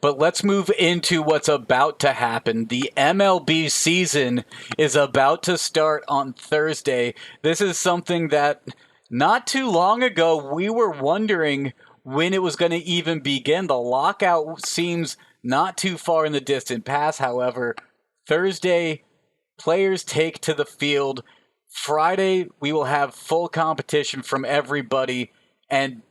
But let's move into what's about to happen. The MLB season is about to start on Thursday. This is something that not too long ago we were wondering when it was going to even begin. The lockout seems not too far in the distant past. However, Thursday, players take to the field. Friday, we will have full competition from everybody. And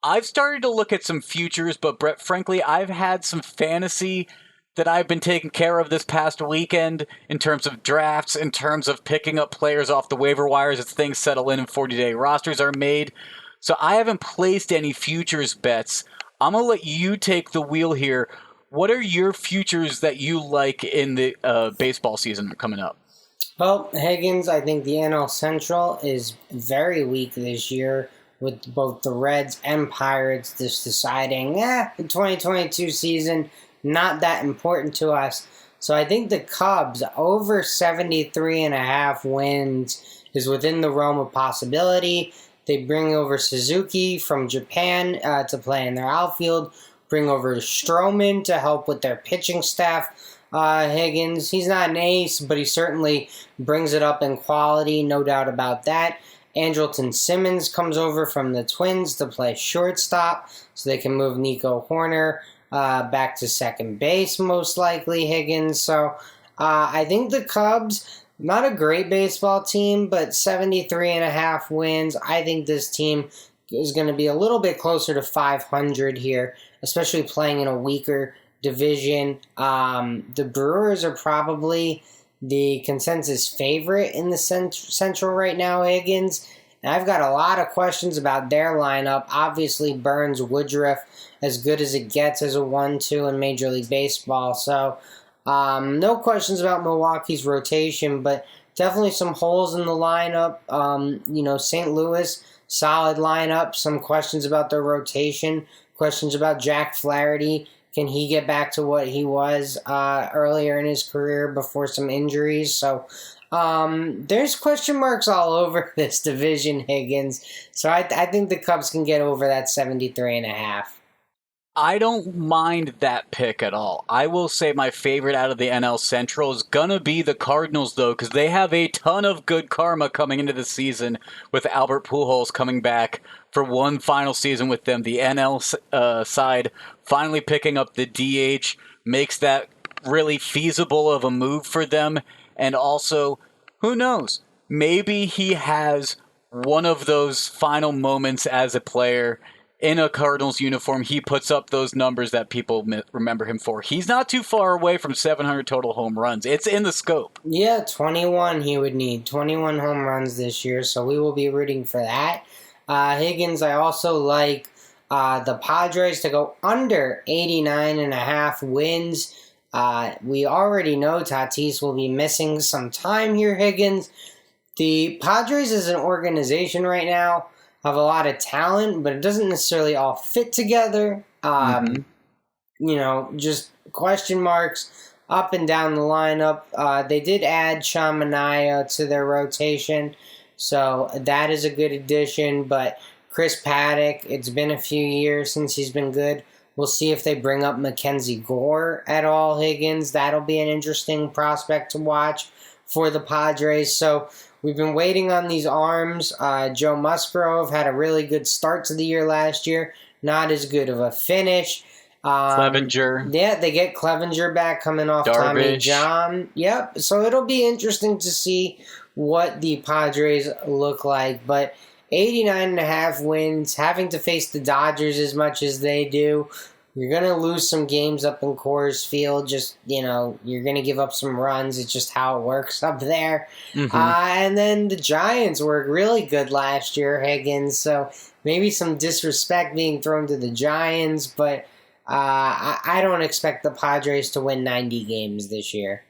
I've started to look at some futures, but Brett, frankly, I've had some fantasy that I've been taking care of this past weekend in terms of drafts, in terms of picking up players off the waiver wires as things settle in and 40-day rosters are made. So I haven't placed any futures bets. I'm going to let you take the wheel here. What are your futures that you like in the baseball season coming up? Well, Higgins, I think the NL Central is very weak this year, with both the Reds and Pirates just deciding, the 2022 season, not that important to us. So I think the Cubs, over 73.5 wins, is within the realm of possibility. They bring over Suzuki from Japan to play in their outfield, bring over Stroman to help with their pitching staff. Higgins, he's not an ace, but he certainly brings it up in quality, no doubt about that. Andrelton Simmons comes over from the Twins to play shortstop, so they can move Nico Horner back to second base, most likely, Higgins. So I think the Cubs, not a great baseball team, but 73.5 wins. I think this team is going to be a little bit closer to 500 here, especially playing in a weaker division. The Brewers are probably the consensus favorite in the Central right now, Higgins. And I've got a lot of questions about their lineup. Obviously, Burns, Woodruff, as good as it gets as a 1-2 in Major League Baseball. So, no questions about Milwaukee's rotation, but definitely some holes in the lineup. St. Louis, solid lineup. Some questions about their rotation. Questions about Jack Flaherty. Can he get back to what he was earlier in his career before some injuries? So there's question marks all over this division, Higgins. So I think the Cubs can get over that 73.5. I don't mind that pick at all. I will say my favorite out of the NL Central is going to be the Cardinals, though, because they have a ton of good karma coming into the season with Albert Pujols coming back for one final season with them. The NL side finally picking up the DH makes that really feasible of a move for them. And also, who knows? Maybe he has one of those final moments as a player in a Cardinals uniform. He puts up those numbers that people remember him for. He's not too far away from 700 total home runs. It's in the scope. Yeah, 21 he would need. 21 home runs this year, so we will be rooting for that. Higgins, I also like the Padres to go under 89.5 wins. We already know Tatis will be missing some time here, Higgins. The Padres as an organization right now have a lot of talent, but it doesn't necessarily all fit together. Just question marks up and down the lineup. They did add Sean Manaea to their rotation, so that is a good addition. But Chris Paddock, it's been a few years since he's been good. We'll see if they bring up Mackenzie Gore at all, Higgins. That'll be an interesting prospect to watch for the Padres. So we've been waiting on these arms. Joe Musgrove had a really good start to the year last year. Not as good of a finish. Clevenger. Yeah, they get Clevenger back coming off Tommy John. Yep, so it'll be interesting to see what the Padres look like. But 89.5 wins, having to face the Dodgers as much as they do, you're going to lose some games up in Coors Field. You're going to give up some runs. It's just how it works up there. And then the Giants were really good last year, Higgins. So maybe some disrespect being thrown to the Giants. But I don't expect the Padres to win 90 games this year.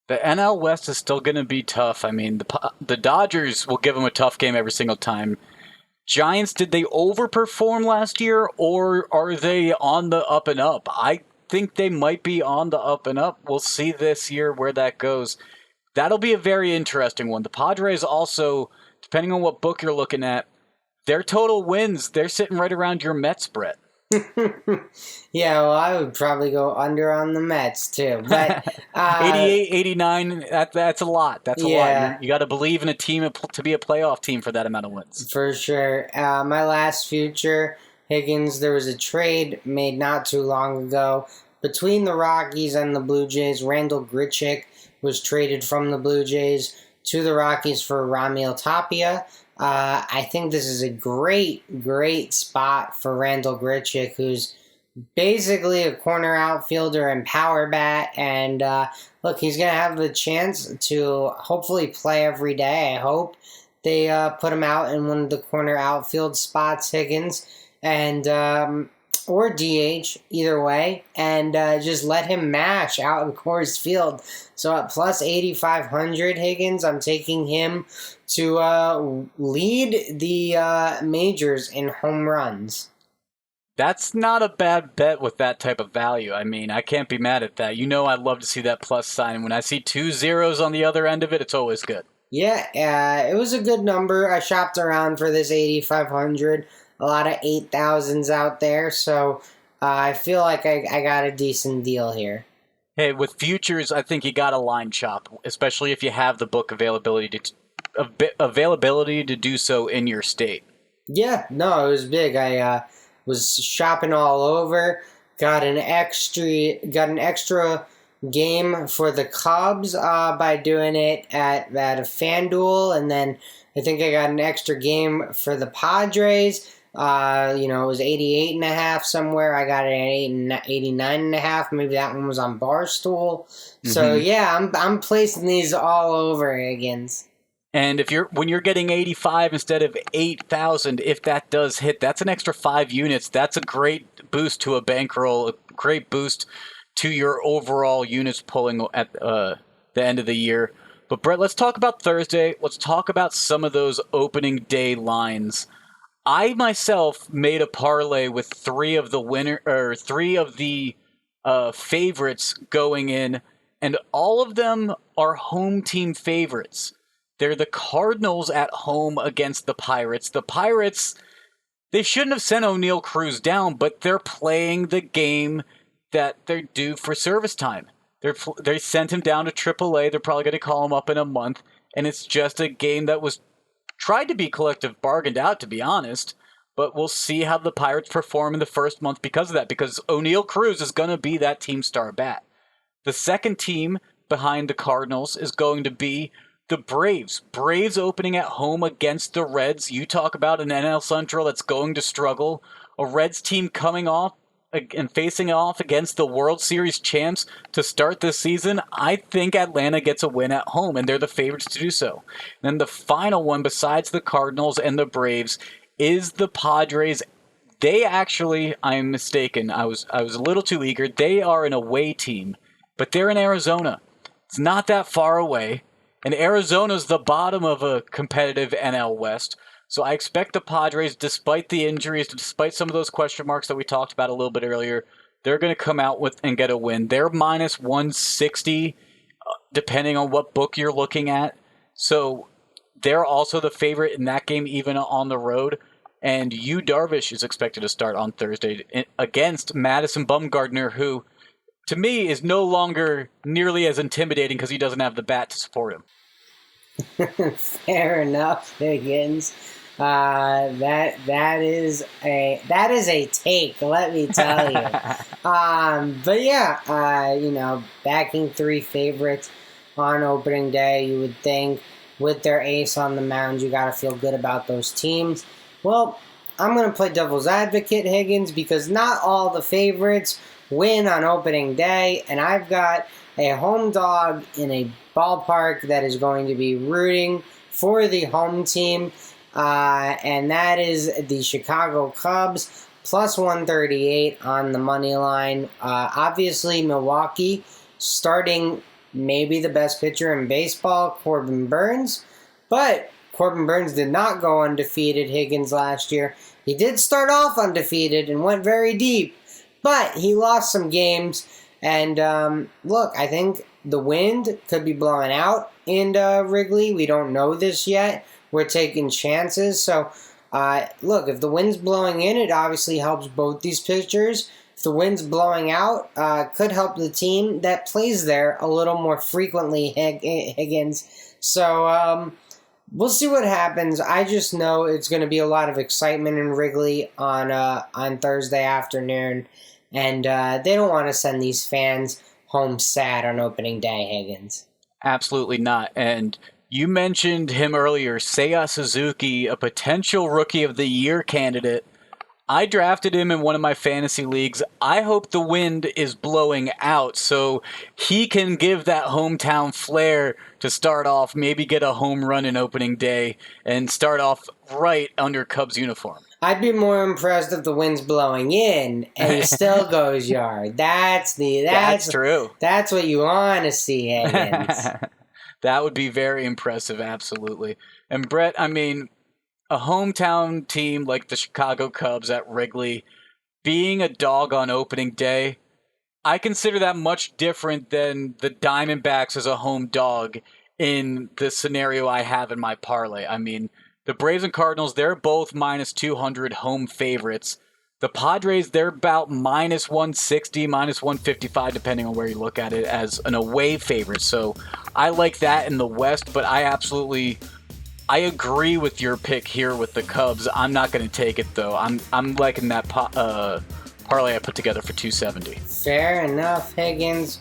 The NL West is still going to be tough. I mean, the Dodgers will give them a tough game every single time. Giants, did they overperform last year, or are they on the up and up? I think they might be on the up and up. We'll see this year where that goes. That'll be a very interesting one. The Padres also, depending on what book you're looking at, their total wins, they're sitting right around your Mets, Brett. Yeah, well, I would probably go under on the Mets too. But 88, 89, that's a lot. That's a lot. yeah, You got to believe in a team to be a playoff team for that amount of wins. for sure. My last future, Higgins, there was a trade made not too long ago between the Rockies and the Blue Jays. Randall Grichuk was traded from the Blue Jays to the Rockies for Ramil Tapia. I think this is a great spot for Randall Grichuk, who's basically a corner outfielder and power bat. And look, he's going to have the chance to hopefully play every day. I hope they put him out in one of the corner outfield spots, Higgins, and or DH, either way, and just let him mash out in Coors Field. So at plus 8,500, Higgins, I'm taking him to lead the majors in home runs. That's not a bad bet with that type of value. I mean, I can't be mad at that. You know I'd love to see that plus sign. When I see 2 zeros on the other end of it, it's always good. Yeah, it was a good number. I shopped around for this 8,500. A lot of 8,000s out there, so I feel like I got a decent deal here. Hey, with futures, I think you got to line chop, especially if you have the book availability to do so in your state. Yeah, no, it was big. I was shopping all over. Got an extra game for the Cubs by doing it at a FanDuel, and then I think I got an extra game for the Padres. It was 88.5 somewhere. I got it at 89.5. Maybe that one was on Barstool. So yeah, I'm placing these all over, Higgins. And when you're getting 85 instead of 8,000, if that does hit, that's an extra 5 units. That's a great boost to a bankroll, a great boost to your overall units pulling at the end of the year. But Brett, let's talk about Thursday. Let's talk about some of those opening day lines. I myself made a parlay with three of the favorites going in, and all of them are home team favorites. They're the Cardinals at home against the Pirates. The Pirates, they shouldn't have sent O'Neal Cruz down, but they're playing the game that they're due for service time. They sent him down to AAA. They're probably going to call him up in a month, and it's just a game that was tried to be collective bargained out, to be honest, but we'll see how the Pirates perform in the first month because of that, because O'Neal Cruz is going to be that team star bat. The second team behind the Cardinals is going to be the Braves. Braves opening at home against the Reds. You talk about an NL Central that's going to struggle. A Reds team coming off and facing off against the World Series champs to start this season. I think Atlanta gets a win at home, and they're the favorites to do so. And then the final one, besides the Cardinals and the Braves, is the Padres. They actually, I'm mistaken, I was a little too eager. They are an away team, but they're in Arizona. It's not that far away, and Arizona's the bottom of a competitive NL West. So I expect the Padres, despite the injuries, despite some of those question marks that we talked about a little bit earlier, they're going to come out with and get a win. They're minus 160, depending on what book you're looking at. So they're also the favorite in that game, even on the road. And Yu Darvish is expected to start on Thursday against Madison Bumgarner, who, to me, is no longer nearly as intimidating because he doesn't have the bat to support him. Fair enough, Higgins. That is a take. Let me tell you. But yeah, backing three favorites on opening day. You would think with their ace on the mound, you got to feel good about those teams. Well, I'm gonna play devil's advocate, Higgins, because not all the favorites win on opening day, and I've got a home dog in a ballpark that is going to be rooting for the home team, and that is the Chicago Cubs, plus 138 on the money line. Obviously, Milwaukee starting maybe the best pitcher in baseball, Corbin Burns, but Corbin Burns did not go undefeated, Higgins, last year. He did start off undefeated and went very deep, but he lost some games. And look, I think the wind could be blowing out in Wrigley. We don't know this yet. We're taking chances. So Look, if the wind's blowing in, it obviously helps both these pitchers. If the wind's blowing out, could help the team that plays there a little more frequently, Higgins. So we'll see what happens. I just know it's going to be a lot of excitement in Wrigley on Thursday afternoon, and they don't want to send these fans home sad on opening day, Higgins. Absolutely not. And you mentioned him earlier, Seiya Suzuki, a potential Rookie of the Year candidate. I drafted him in one of my fantasy leagues. I hope the wind is blowing out so he can give that hometown flair to start off, maybe get a home run in opening day, and start off right under Cubs uniform. I'd be more impressed if the wind's blowing in and he still goes yard. That's true. That's what you want to see, Higgins. That would be very impressive, absolutely. And Brett, I mean, a hometown team like the Chicago Cubs at Wrigley being a dog on opening day, I consider that much different than the Diamondbacks as a home dog in the scenario I have in my parlay. I mean, the Braves and Cardinals, they're both minus 200 home favorites. The Padres, they're about minus 160, minus 155, depending on where you look at it, as an away favorite. So I like that in the West, but I agree with your pick here with the Cubs. I'm not going to take it, though. I'm liking that parlay I put together for 270. Fair enough, Higgins.